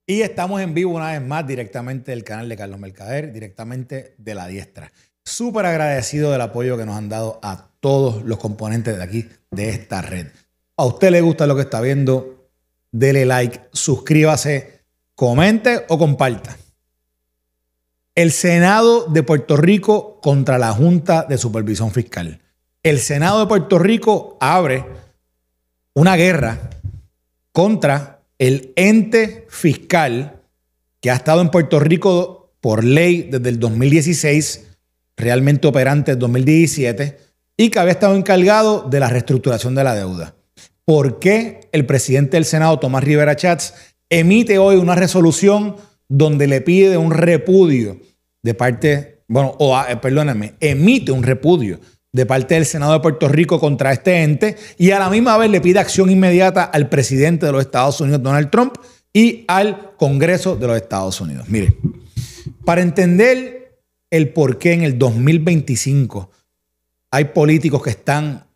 Y estamos en vivo una vez más directamente del canal de Carlos Mercader, directamente de La Diestra. Súper agradecido del apoyo que nos han dado a todos los componentes de aquí, de esta red. A usted le gusta lo que está viendo, dele like, suscríbase, comente o comparta. El Senado de Puerto Rico contra la Junta de Supervisión Fiscal. El Senado de Puerto Rico abre una guerra contra el ente fiscal que ha estado en Puerto Rico por ley desde el 2016, realmente operante en 2017, y que había estado encargado de la reestructuración de la deuda. ¿Por qué el presidente del Senado, Tomás Rivera Chats, emite hoy una resolución donde le pide un repudio de parte, emite un repudio de parte del Senado de Puerto Rico contra este ente y a la misma vez le pide acción inmediata al presidente de los Estados Unidos, Donald Trump, y al Congreso de los Estados Unidos? Mire, para entender el por qué en el 2025 hay políticos que están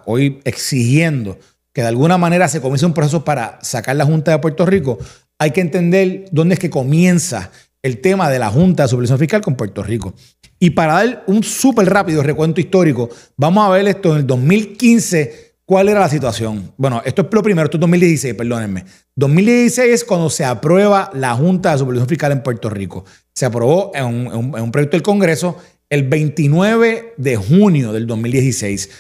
hoy exigiendo que de alguna manera se comience un proceso para sacar la Junta de Puerto Rico, hay que entender dónde es que comienza el tema de la Junta de Supervisión Fiscal con Puerto Rico. Y para dar un súper rápido recuento histórico, vamos a ver esto en el 2015, ¿cuál era la situación? Bueno, esto es lo primero, esto es 2016, perdónenme. 2016 es cuando se aprueba la Junta de Supervisión Fiscal en Puerto Rico. Se aprobó en un proyecto del Congreso el 29 de junio del 2016.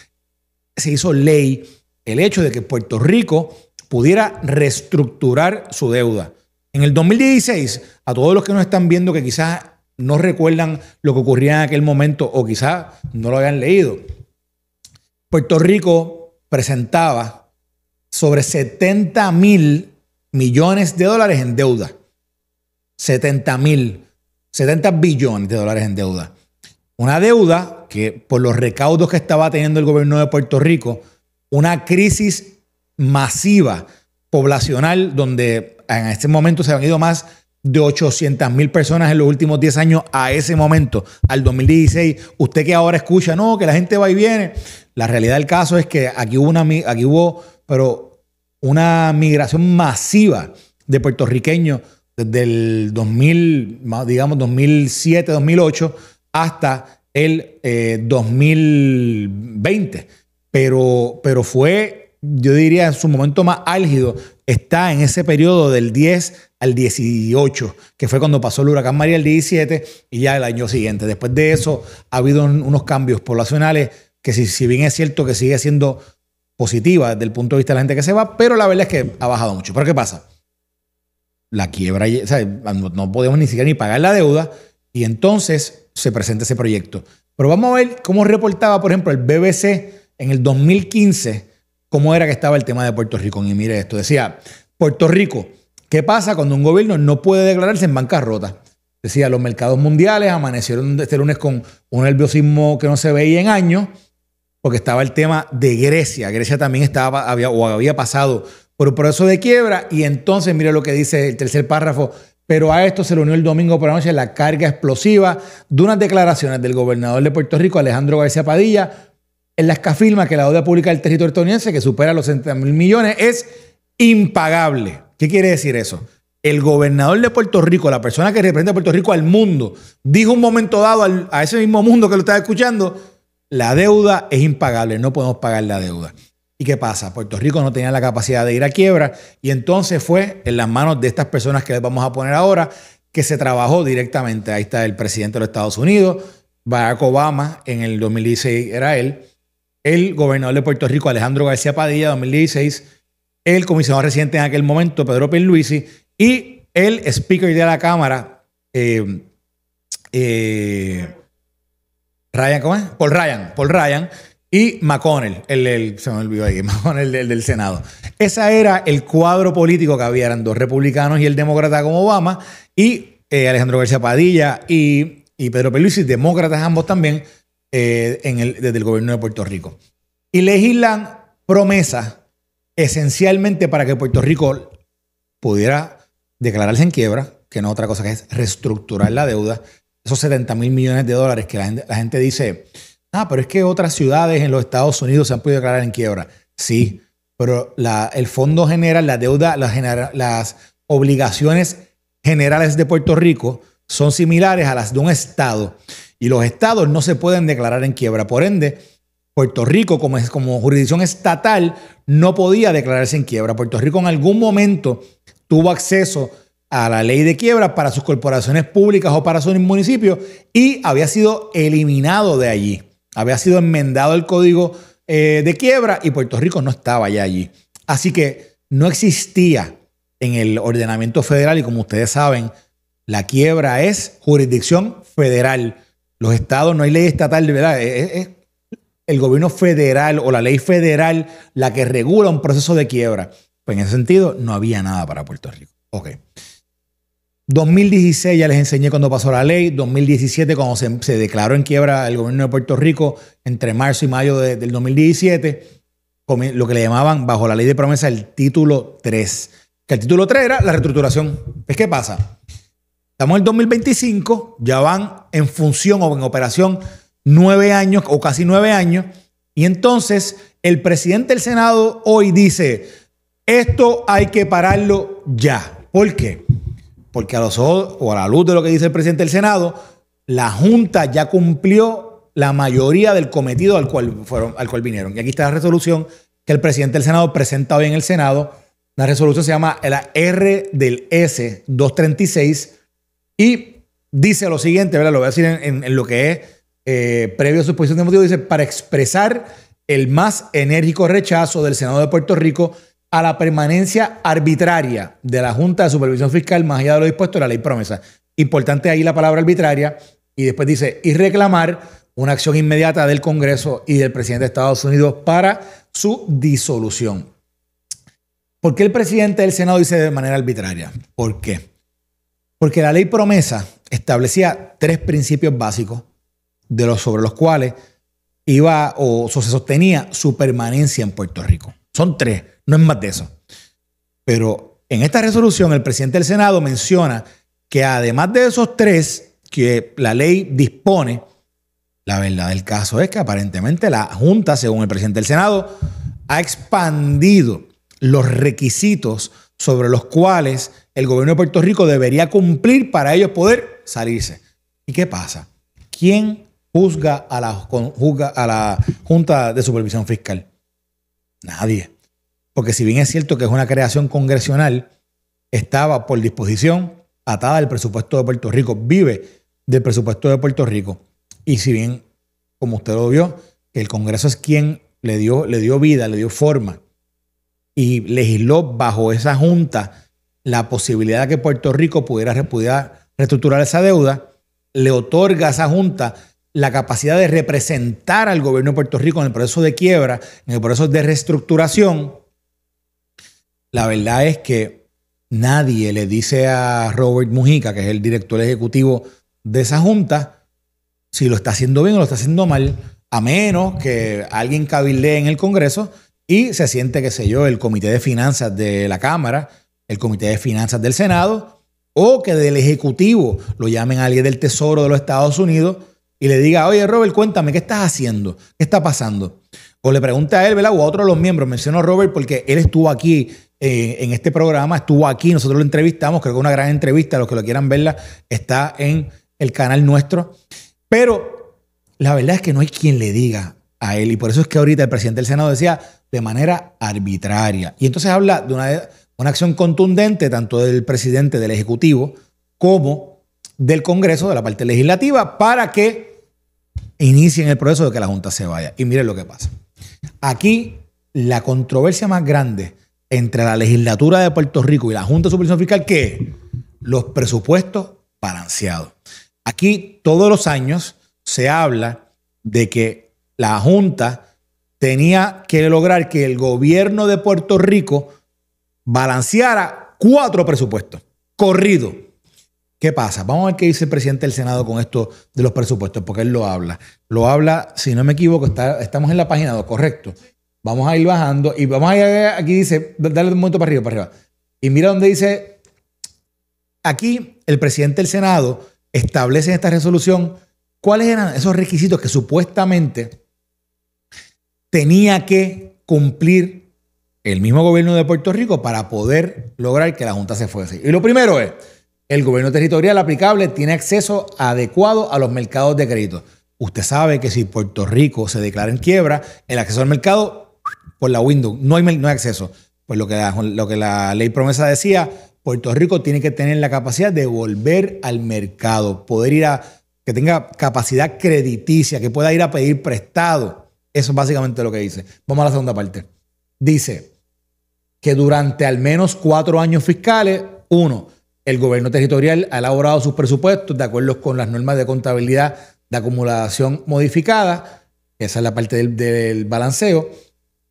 Se hizo ley el hecho de que Puerto Rico pudiera reestructurar su deuda. En el 2016, a todos los que nos están viendo que quizás no recuerdan lo que ocurría en aquel momento o quizás no lo habían leído, Puerto Rico presentaba sobre 70 mil millones de dólares en deuda. 70 billones de dólares en deuda. Una deuda que por los recaudos que estaba teniendo el gobierno de Puerto Rico, una crisis masiva poblacional donde en este momento se han ido más de 800,000 personas en los últimos 10 años a ese momento, al 2016. Usted que ahora escucha, no, que la gente va y viene. La realidad del caso es que aquí hubo una migración masiva de puertorriqueños desde el 2007, 2008 hasta el 2020. Pero fue, yo diría, en su momento más álgido, está en ese periodo del 10 al 18, que fue cuando pasó el huracán María el 17 y ya el año siguiente. Después de eso ha habido unos cambios poblacionales que si bien es cierto que sigue siendo positiva desde el punto de vista de la gente que se va, pero la verdad es que ha bajado mucho. ¿Pero qué pasa? La quiebra, o sea, no podemos ni siquiera ni pagar la deuda y entonces se presenta ese proyecto. Pero vamos a ver cómo reportaba, por ejemplo, el BBC en el 2015, cómo era que estaba el tema de Puerto Rico. Y mire esto, decía, Puerto Rico, ¿qué pasa cuando un gobierno no puede declararse en bancarrota? Decía, los mercados mundiales amanecieron este lunes con un nerviosismo que no se veía en años, porque estaba el tema de Grecia. Grecia también había pasado por un proceso de quiebra. Y entonces, mire lo que dice el tercer párrafo, pero a esto se le unió el domingo por la noche la carga explosiva de unas declaraciones del gobernador de Puerto Rico, Alejandro García Padilla, en las que afirma que la deuda pública del territorio estadounidense, que supera los 70,000 millones, es impagable. ¿Qué quiere decir eso? El gobernador de Puerto Rico, la persona que representa a Puerto Rico al mundo, dijo un momento dado a ese mismo mundo que lo estaba escuchando, la deuda es impagable, no podemos pagar la deuda. ¿Y qué pasa? Puerto Rico no tenía la capacidad de ir a quiebra y entonces fue en las manos de estas personas que les vamos a poner ahora que se trabajó directamente. Ahí está el presidente de los Estados Unidos, Barack Obama, en el 2016 era él, el gobernador de Puerto Rico, Alejandro García Padilla, 2016, el comisionado residente en aquel momento, Pedro Pierluisi, y el speaker de la Cámara, Paul Ryan, y McConnell, se me olvidó ahí, McConnell del Senado. Ese era el cuadro político que había, eran dos republicanos y el demócrata como Obama, y Alejandro García Padilla y Pedro Pierluisi, demócratas ambos también, desde el gobierno de Puerto Rico. Y legislan promesas esencialmente para que Puerto Rico pudiera declararse en quiebra, que no es otra cosa que es reestructurar la deuda. Esos 70,000 millones de dólares que la gente dice, pero es que otras ciudades en los Estados Unidos se han podido declarar en quiebra. Sí, pero el fondo general, la deuda, las obligaciones generales de Puerto Rico son similares a las de un estado y los estados no se pueden declarar en quiebra. Por ende, Puerto Rico como jurisdicción estatal no podía declararse en quiebra. Puerto Rico en algún momento tuvo acceso a la ley de quiebra para sus corporaciones públicas o para sus municipios y había sido eliminado de allí. Había sido enmendado el código de quiebra y Puerto Rico no estaba ya allí. Así que no existía en el ordenamiento federal y como ustedes saben, la quiebra es jurisdicción federal. Los estados, no hay ley estatal, de verdad. Es el gobierno federal o la ley federal la que regula un proceso de quiebra. Pues en ese sentido no había nada para Puerto Rico. Ok. 2016 ya les enseñé cuando pasó la ley. 2017 cuando se declaró en quiebra el gobierno de Puerto Rico entre marzo y mayo del 2017. Lo que le llamaban bajo la ley de promesa el título 3. Que el título 3 era la reestructuración. Pues, ¿qué pasa? Estamos en el 2025, ya van en función o en operación 9 años o casi 9 años. Y entonces el presidente del Senado hoy dice, esto hay que pararlo ya. ¿Por qué? Porque a los ojos o a la luz de lo que dice el presidente del Senado, la Junta ya cumplió la mayoría del cometido al cual vinieron. Y aquí está la resolución que el presidente del Senado presenta hoy en el Senado. La resolución se llama la R del S 236 y dice lo siguiente, ¿verdad? Lo voy a decir en lo que es previo a su exposición de motivos. Dice, para expresar el más enérgico rechazo del Senado de Puerto Rico a la permanencia arbitraria de la Junta de Supervisión Fiscal más allá de lo dispuesto en la ley promesa. Importante ahí la palabra arbitraria. Y después dice, y reclamar una acción inmediata del Congreso y del presidente de Estados Unidos para su disolución. ¿Por qué el presidente del Senado dice de manera arbitraria? ¿Por qué? Porque la ley promesa establecía 3 principios básicos sobre los cuales iba o se sostenía su permanencia en Puerto Rico. Son 3, no es más de eso. Pero en esta resolución el presidente del Senado menciona que además de esos 3 que la ley dispone, la verdad del caso es que aparentemente la Junta, según el presidente del Senado, ha expandido los requisitos sobre los cuales el gobierno de Puerto Rico debería cumplir para ellos poder salirse. ¿Y qué pasa? ¿Quién juzga a la Junta de Supervisión Fiscal? Nadie. Porque si bien es cierto que es una creación congresional, estaba por disposición atada al presupuesto de Puerto Rico, vive del presupuesto de Puerto Rico. Y si bien, como usted lo vio, que el Congreso es quien le dio vida, le dio forma y legisló bajo esa junta la posibilidad de que Puerto Rico pudiera reestructurar esa deuda, le otorga a esa junta la capacidad de representar al gobierno de Puerto Rico en el proceso de quiebra, en el proceso de reestructuración. La verdad es que nadie le dice a Robert Mujica, que es el director ejecutivo de esa junta, si lo está haciendo bien o lo está haciendo mal, a menos que alguien cabildee en el Congreso y se siente, qué sé yo, el Comité de Finanzas de la Cámara, el Comité de Finanzas del Senado, o que del Ejecutivo lo llamen a alguien del Tesoro de los Estados Unidos y le diga, oye, Robert, cuéntame, ¿qué estás haciendo? ¿Qué está pasando? O le pregunte a él, ¿verdad? O a otro de los miembros. Menciono a Robert porque él estuvo aquí en este programa, estuvo aquí, nosotros lo entrevistamos, creo que una gran entrevista, los que lo quieran verla, está en el canal nuestro. Pero la verdad es que no hay quien le diga a él y por eso es que ahorita el presidente del Senado decía de manera arbitraria. Y entonces habla de una acción contundente tanto del presidente del Ejecutivo como del Congreso, de la parte legislativa, para que inicien el proceso de que la Junta se vaya. Y miren lo que pasa. Aquí la controversia más grande entre la legislatura de Puerto Rico y la Junta de Supervisión Fiscal, ¿qué es? Los presupuestos balanceados. Aquí todos los años se habla de que la Junta tenía que lograr que el gobierno de Puerto Rico balanceara 4 presupuestos corridos. ¿Qué pasa? Vamos a ver qué dice el presidente del Senado con esto de los presupuestos, porque él lo habla. Lo habla, si no me equivoco, estamos en la página 2, correcto. Vamos a ir bajando y vamos a ir, aquí dice, dale un momento para arriba. Y mira donde dice, aquí el presidente del Senado establece en esta resolución cuáles eran esos requisitos que supuestamente tenía que cumplir el mismo gobierno de Puerto Rico para poder lograr que la Junta se fuese. Y lo primero es El gobierno territorial aplicable tiene acceso adecuado a los mercados de crédito. Usted sabe que si Puerto Rico se declara en quiebra, el acceso al mercado por la window, no hay acceso. Pues lo que la ley promesa decía, Puerto Rico tiene que tener la capacidad de volver al mercado, poder ir que tenga capacidad crediticia, que pueda ir a pedir prestado. Eso es básicamente lo que dice. Vamos a la segunda parte. Dice que durante al menos 4 años fiscales, 1, el gobierno territorial ha elaborado sus presupuestos de acuerdo con las normas de contabilidad de acumulación modificada, esa es la parte del balanceo,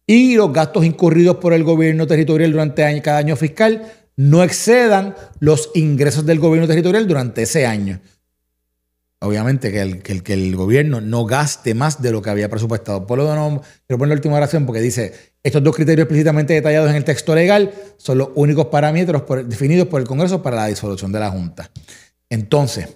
y los gastos incurridos por el gobierno territorial durante cada año fiscal no excedan los ingresos del gobierno territorial durante ese año. Obviamente que el gobierno no gaste más de lo que había presupuestado. Por lo tanto, quiero poner la última oración porque dice, estos 2 criterios explícitamente detallados en el texto legal son los únicos parámetros definidos por el Congreso para la disolución de la Junta. Entonces,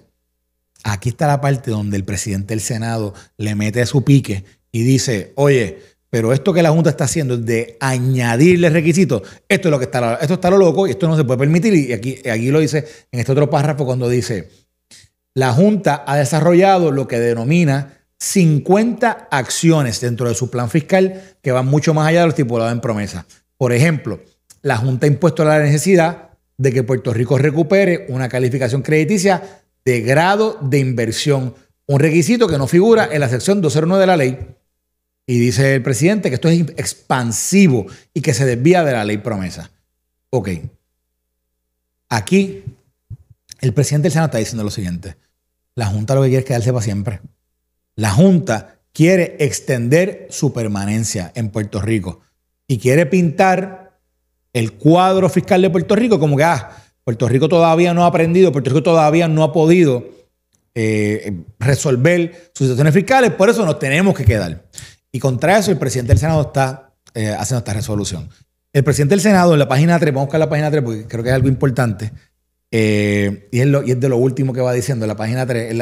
aquí está la parte donde el presidente del Senado le mete su pique y dice, oye, pero esto que la Junta está haciendo es de añadirle requisitos. Esto es lo que esto está lo loco y esto no se puede permitir. Y aquí lo dice en este otro párrafo cuando dice, la Junta ha desarrollado lo que denomina 50 acciones dentro de su plan fiscal que van mucho más allá de lo estipulado en promesa. Por ejemplo, la Junta ha impuesto la necesidad de que Puerto Rico recupere una calificación crediticia de grado de inversión, un requisito que no figura en la sección 209 de la ley. Y dice el presidente que esto es expansivo y que se desvía de la ley promesa. Ok. Aquí el presidente del Senado está diciendo lo siguiente. La Junta lo que quiere es quedarse para siempre. La Junta quiere extender su permanencia en Puerto Rico y quiere pintar el cuadro fiscal de Puerto Rico como que Puerto Rico todavía no ha aprendido, Puerto Rico todavía no ha podido resolver sus situaciones fiscales, por eso nos tenemos que quedar. Y contra eso el presidente del Senado está haciendo esta resolución. El presidente del Senado en la página 3, vamos a buscar la página 3 porque creo que es algo importante, y es de lo último que va diciendo la página 3.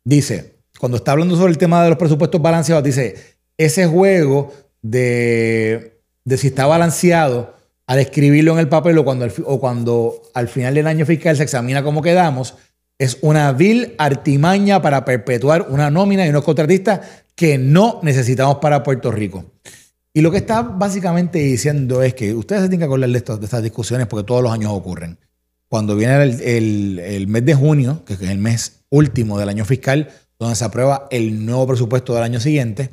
Dice, cuando está hablando sobre el tema de los presupuestos balanceados, dice, ese juego de si está balanceado al escribirlo en el papel o cuando al final del año fiscal se examina cómo quedamos, es una vil artimaña para perpetuar una nómina y unos contratistas que no necesitamos para Puerto Rico. Y lo que está básicamente diciendo es que ustedes se tienen que acordar de estas discusiones porque todos los años ocurren. Cuando viene el mes de junio, que es el mes último del año fiscal, donde se aprueba el nuevo presupuesto del año siguiente,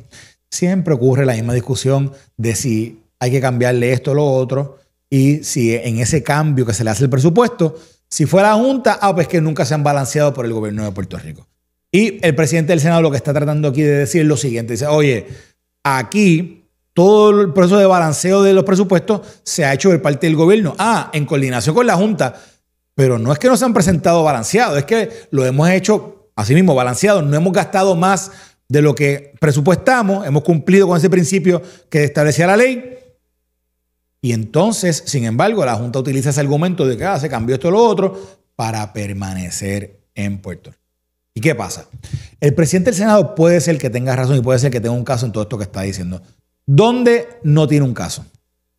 siempre ocurre la misma discusión de si hay que cambiarle esto o lo otro y si en ese cambio que se le hace el presupuesto, si fue la Junta, pues que nunca se han balanceado por el gobierno de Puerto Rico. Y el presidente del Senado lo que está tratando aquí de decir es lo siguiente. Dice, oye, aquí todo el proceso de balanceo de los presupuestos se ha hecho de parte del gobierno. En coordinación con la Junta. Pero no es que no se han presentado balanceados, es que lo hemos hecho así mismo balanceados. No hemos gastado más de lo que presupuestamos, hemos cumplido con ese principio que establecía la ley. Y entonces, sin embargo, la Junta utiliza ese argumento de que se cambió esto o lo otro para permanecer en Puerto Rico. ¿Y qué pasa? El presidente del Senado puede ser que tenga razón y puede ser que tenga un caso en todo esto que está diciendo. ¿Dónde no tiene un caso?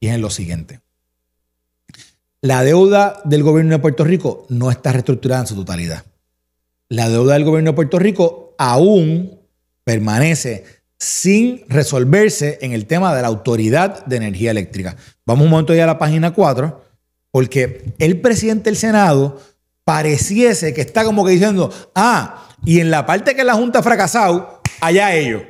Y es en lo siguiente. La deuda del gobierno de Puerto Rico no está reestructurada en su totalidad. La deuda del gobierno de Puerto Rico aún permanece sin resolverse en el tema de la Autoridad de Energía Eléctrica. Vamos un momento ya a la página 4, porque el presidente del Senado pareciese que está como que diciendo, y en la parte que la Junta ha fracasado, allá ellos.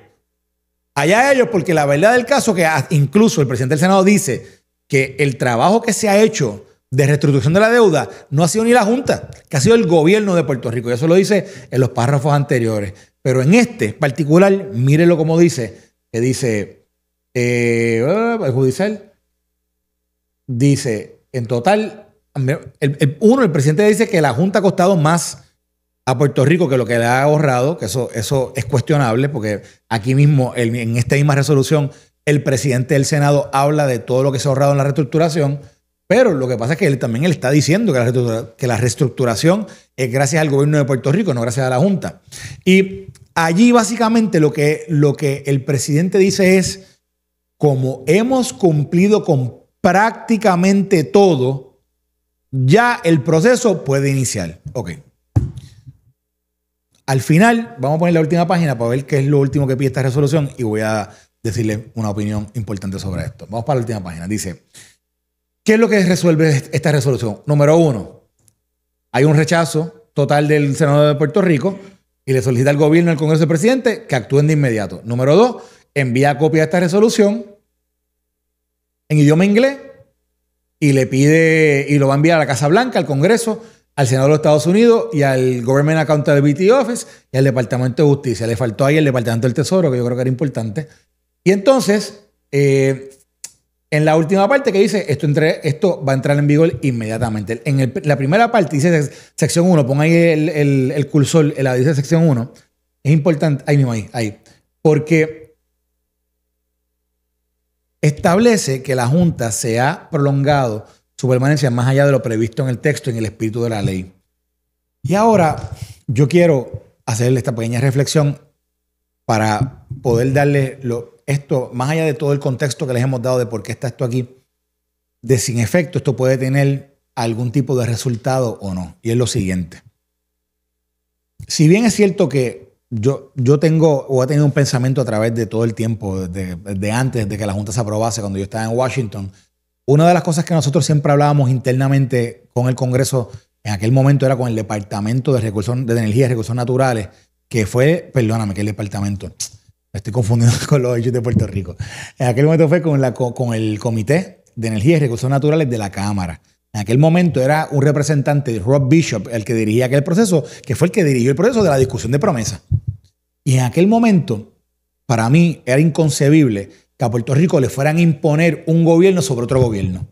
Allá ellos, porque la verdad del caso que incluso el presidente del Senado dice que el trabajo que se ha hecho de reestructuración de la deuda no ha sido ni la Junta, que ha sido el gobierno de Puerto Rico. Y eso lo dice en los párrafos anteriores. Pero en este particular, mírenlo como dice, que dice, el judicial, dice, en total, el presidente dice que la Junta ha costado más a Puerto Rico que lo que le ha ahorrado, que eso es cuestionable, porque aquí mismo, en esta misma resolución, el presidente del Senado habla de todo lo que se ha ahorrado en la reestructuración, pero lo que pasa es que él está diciendo que la reestructuración es gracias al gobierno de Puerto Rico, no gracias a la Junta. Y allí básicamente lo que el presidente dice es, como hemos cumplido con prácticamente todo, ya el proceso puede iniciar. Ok. Al final, vamos a poner la última página para ver qué es lo último que pide esta resolución y voy a decirle una opinión importante sobre esto. Vamos para la última página. Dice, ¿qué es lo que resuelve esta resolución? Número 1, hay un rechazo total del Senado de Puerto Rico y le solicita al gobierno y al Congreso del Presidente que actúen de inmediato. Número 2, envía copia de esta resolución en idioma inglés y le pide, y lo va a enviar a la Casa Blanca, al Congreso, al Senado de los Estados Unidos y al Government Accountability Office y al Departamento de Justicia. Le faltó ahí el Departamento del Tesoro, que yo creo que era importante. Y entonces, en la última parte que dice, esto va a entrar en vigor inmediatamente. En la primera parte dice sección 1, pon ahí el cursor, dice sección 1. Es importante, ahí mismo, ahí. Porque establece que la Junta se ha prolongado su permanencia más allá de lo previsto en el texto, en el espíritu de la ley. Y ahora yo quiero hacerle esta pequeña reflexión para poder darle esto, más allá de todo el contexto que les hemos dado de por qué está esto aquí, de sin efecto esto puede tener algún tipo de resultado o no. Y es lo siguiente. Si bien es cierto que yo tengo o he tenido un pensamiento a través de todo el tiempo, desde antes de que la Junta se aprobase, cuando yo estaba en Washington, una de las cosas que nosotros siempre hablábamos internamente con el Congreso en aquel momento era con el Departamento de Energía y Recursos Naturales, que fue, perdóname, que el departamento, me estoy confundiendo con los hechos de Puerto Rico. En aquel momento fue con el Comité de Energía y Recursos Naturales de la Cámara. En aquel momento era un representante, Rob Bishop, el que dirigía aquel proceso, que fue el que dirigió el proceso de la discusión de promesa. Y en aquel momento, para mí, era inconcebible que a Puerto Rico le fueran a imponer un gobierno sobre otro gobierno.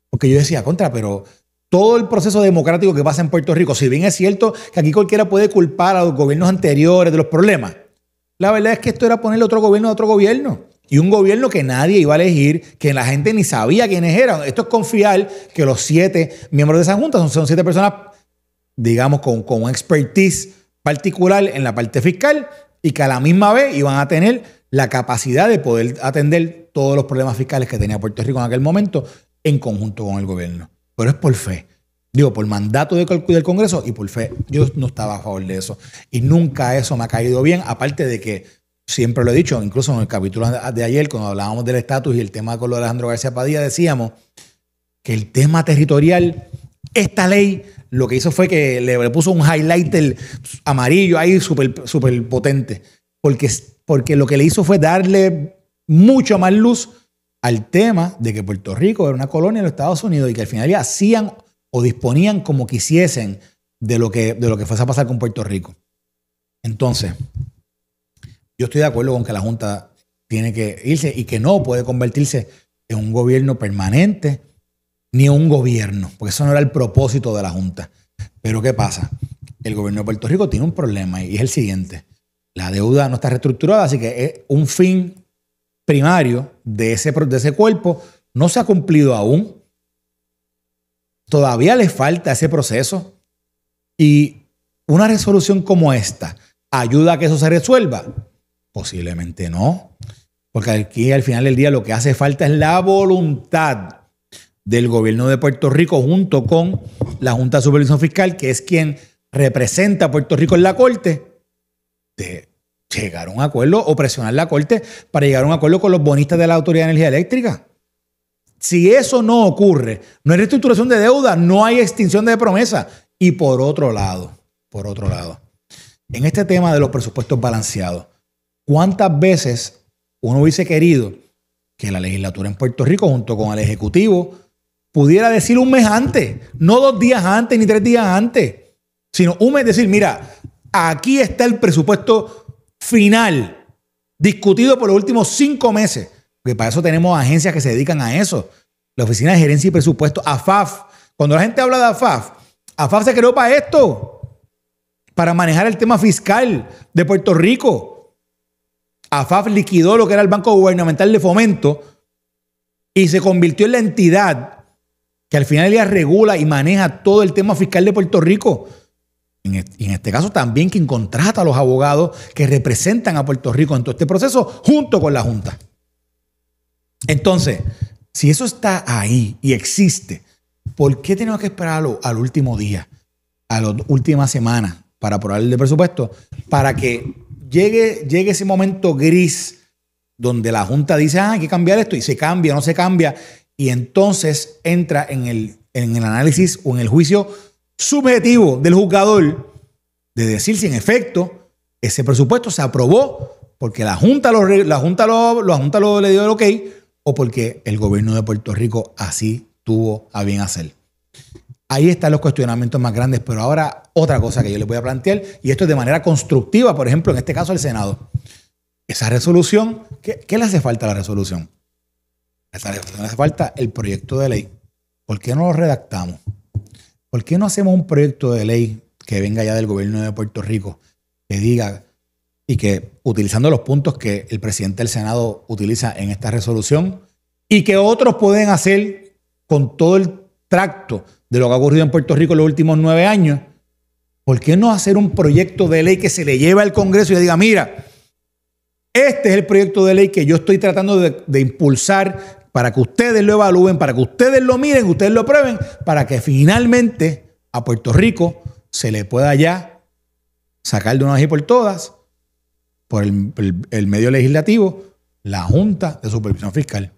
Porque yo decía, pero todo el proceso democrático que pasa en Puerto Rico, si bien es cierto que aquí cualquiera puede culpar a los gobiernos anteriores de los problemas, la verdad es que esto era ponerle otro gobierno a otro gobierno. Y un gobierno que nadie iba a elegir, que la gente ni sabía quiénes eran. Esto es confiar que los 7 miembros de esa junta son 7 personas, digamos, con un expertise particular en la parte fiscal y que a la misma vez iban a tener la capacidad de poder atender todos los problemas fiscales que tenía Puerto Rico en aquel momento en conjunto con el gobierno. Pero es por fe. Digo, por mandato del Congreso y por fe. Yo no estaba a favor de eso. Y nunca eso me ha caído bien. Aparte de que, siempre lo he dicho, incluso en el capítulo de ayer, cuando hablábamos del estatus y el tema con lo de Alejandro García Padilla, decíamos que el tema territorial, esta ley, lo que hizo fue que le puso un highlighter amarillo ahí súper potente. Porque lo que le hizo fue darle mucho más luz al tema de que Puerto Rico era una colonia de los Estados Unidos y que al final ya hacían o disponían como quisiesen de lo que fuese a pasar con Puerto Rico. Entonces, yo estoy de acuerdo con que la Junta tiene que irse y que no puede convertirse en un gobierno permanente ni en un gobierno, porque eso no era el propósito de la Junta. Pero ¿qué pasa? El gobierno de Puerto Rico tiene un problema y es el siguiente. La deuda no está reestructurada, así que es un fin primario de ese cuerpo no se ha cumplido aún. Todavía le falta ese proceso. Y una resolución como esta, ¿ayuda a que eso se resuelva? Posiblemente no. Porque aquí al final del día lo que hace falta es la voluntad del gobierno de Puerto Rico junto con la Junta de Supervisión Fiscal, que es quien representa a Puerto Rico en la Corte, de llegar a un acuerdo o presionar la Corte para llegar a un acuerdo con los bonistas de la Autoridad de Energía Eléctrica. Si eso no ocurre, no hay reestructuración de deuda, no hay extinción de promesa. Y por otro lado, en este tema de los presupuestos balanceados, ¿cuántas veces uno hubiese querido que la legislatura en Puerto Rico junto con el Ejecutivo pudiera decir un mes antes, no 2 días antes ni 3 días antes, sino un mes, decir, mira, aquí está el presupuesto final discutido por los últimos 5 meses, porque para eso tenemos agencias que se dedican a eso, la Oficina de Gerencia y Presupuesto, AFAF. Cuando la gente habla de AFAF, AFAF se creó para esto, para manejar el tema fiscal de Puerto Rico. AFAF liquidó lo que era el Banco Gubernamental de Fomento y se convirtió en la entidad que al final ya regula y maneja todo el tema fiscal de Puerto Rico. Y en este caso también quien contrata a los abogados que representan a Puerto Rico en todo este proceso junto con la Junta. Entonces, si eso está ahí y existe, ¿Por qué tenemos que esperar al último día, a las últimas semanas para aprobar el presupuesto? Para que llegue ese momento gris donde la Junta dice, hay que cambiar esto, y se cambia, no se cambia, y entonces entra en el análisis o en el juicio subjetivo del juzgador de decir si en efecto ese presupuesto se aprobó porque la Junta le dio el ok o porque el gobierno de Puerto Rico así tuvo a bien hacer. Ahí están los cuestionamientos más grandes, pero ahora otra cosa que yo les voy a plantear, y esto es de manera constructiva, por ejemplo, en este caso el Senado. Esa resolución, ¿qué le hace falta a la resolución? A esa resolución le hace falta el proyecto de ley. ¿Por qué no lo redactamos? ¿Por qué no hacemos un proyecto de ley que venga ya del gobierno de Puerto Rico, que diga y que utilizando los puntos que el presidente del Senado utiliza en esta resolución y que otros pueden hacer con todo el tracto de lo que ha ocurrido en Puerto Rico en los últimos 9 años? ¿Por qué no hacer un proyecto de ley que se le lleve al Congreso y le diga, mira, este es el proyecto de ley que yo estoy tratando de impulsar para que ustedes lo evalúen, para que ustedes lo miren, ustedes lo prueben, para que finalmente a Puerto Rico se le pueda ya sacar de una vez y por todas, por el medio legislativo, la Junta de Supervisión Fiscal?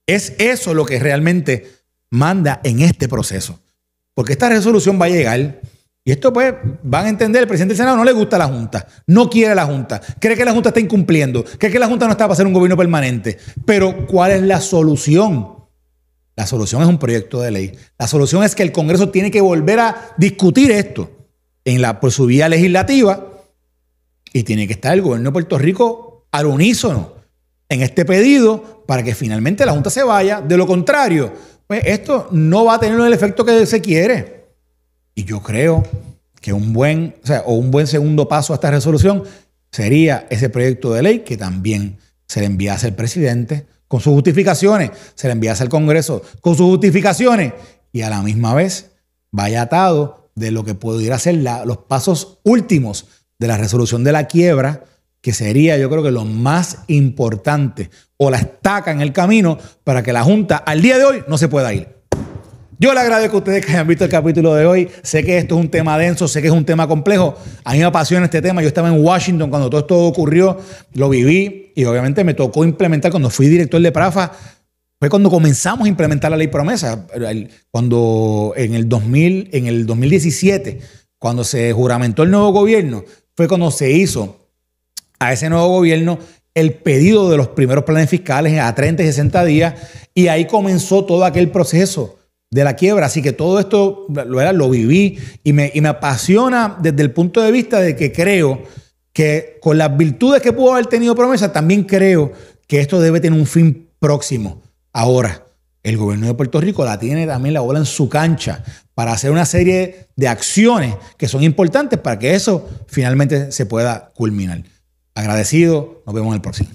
Es eso lo que realmente manda en este proceso. Porque esta resolución va a llegar y esto pues van a entender, el presidente del Senado no le gusta la Junta, no quiere la Junta, cree que la Junta está incumpliendo, cree que la Junta no está para ser un gobierno permanente. Pero ¿cuál es la solución? La solución es un proyecto de ley. La solución es que el Congreso tiene que volver a discutir esto por su vía legislativa y tiene que estar el gobierno de Puerto Rico al unísono en este pedido para que finalmente la Junta se vaya. De lo contrario, pues esto no va a tener el efecto que se quiere. Y yo creo que un buen segundo paso a esta resolución sería ese proyecto de ley que también se le enviase al presidente con sus justificaciones, se le enviase al Congreso con sus justificaciones y a la misma vez vaya atado de lo que pudiera ser los pasos últimos de la resolución de la quiebra, que sería, yo creo que lo más importante o la estaca en el camino para que la Junta al día de hoy no se pueda ir. Yo le agradezco a ustedes que hayan visto el capítulo de hoy. Sé que esto es un tema denso, sé que es un tema complejo. A mí me apasiona este tema. Yo estaba en Washington cuando todo esto ocurrió, lo viví y obviamente me tocó implementar cuando fui director de PRAFA. Fue cuando comenzamos a implementar la ley promesa. Cuando en el 2017, cuando se juramentó el nuevo gobierno, fue cuando se hizo a ese nuevo gobierno el pedido de los primeros planes fiscales a 30 y 60 días y ahí comenzó todo aquel proceso de la quiebra. Así que todo esto lo viví y me apasiona desde el punto de vista de que creo que con las virtudes que pudo haber tenido promesa, también creo que esto debe tener un fin próximo. Ahora, el gobierno de Puerto Rico tiene también la bola en su cancha para hacer una serie de acciones que son importantes para que eso finalmente se pueda culminar. Agradecido, nos vemos en el próximo.